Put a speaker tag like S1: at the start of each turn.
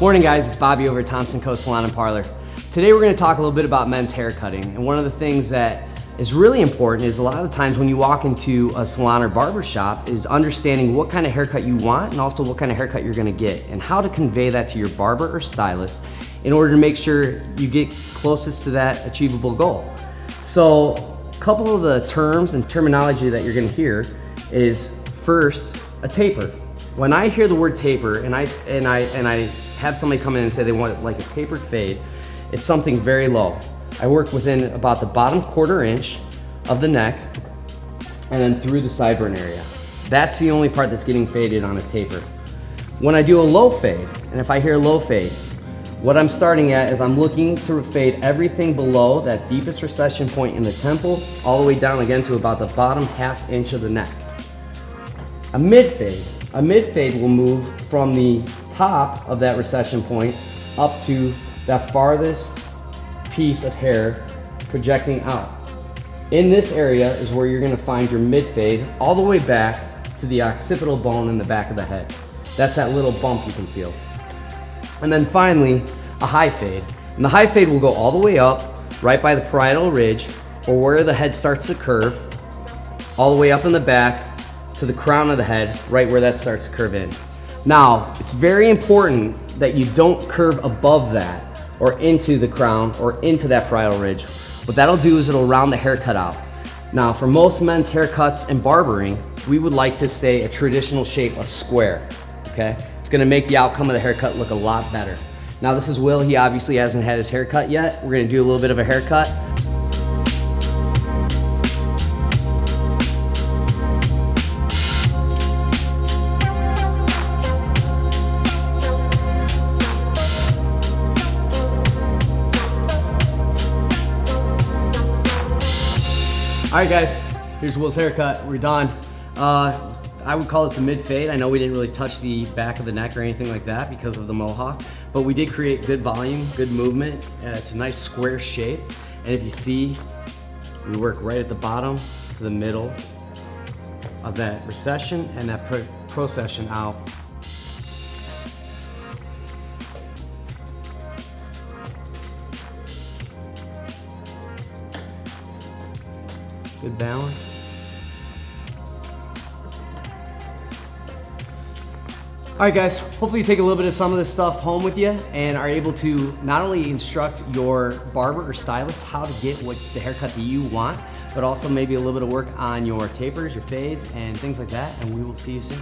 S1: Morning guys, it's Bobby over at Thompson Co. Salon and Parlor. Today we're going to talk a little bit about men's hair cutting, and one of the things that is really important is a lot of the times when you walk into a salon or barber shop is understanding what kind of haircut you want and also what kind of haircut you're going to get and how to convey that to your barber or stylist in order to make sure you get closest to that achievable goal. So a couple of the terms and terminology that you're going to hear is first, a taper. When I hear the word taper and I have somebody come in and say they want like a tapered fade, it's something very low. I work within about the bottom quarter inch of the neck and then through the sideburn area. That's the only part that's getting faded on a taper. When I do a low fade, and if I hear low fade, what I'm starting at is I'm looking to fade everything below that deepest recession point in the temple all the way down again to about the bottom ½ inch of the neck. A mid fade will move from the top of that recession point up to that farthest piece of hair projecting out. In this area is where you're going to find your mid fade all the way back to the occipital bone in the back of the head. That's that little bump you can feel. And then finally, a high fade. And the high fade will go all the way up right by the parietal ridge or where the head starts to curve, all the way up in the back to the crown of the head, right where that starts to curve in. Now, it's very important that you don't curve above that or into the crown or into that parietal ridge. What that'll do is it'll round the haircut out. Now, for most men's haircuts and barbering, we would like to say a traditional shape of square, okay? It's gonna make the outcome of the haircut look a lot better. Now, this is Will. He obviously hasn't had his haircut yet. We're gonna do a little bit of a haircut. All right guys, here's Will's haircut. We're done. I would call this a mid fade. I know we didn't really touch the back of the neck or anything like that because of the mohawk, but we did create good volume, good movement. It's a nice square shape. And if you see, we work right at the bottom to the middle of that recession and that procession out. Good balance. All right guys, hopefully you take a little bit of some of this stuff home with you and are able to not only instruct your barber or stylist how to get what the haircut that you want, but also maybe a little bit of work on your tapers, your fades, and things like that, and we will see you soon.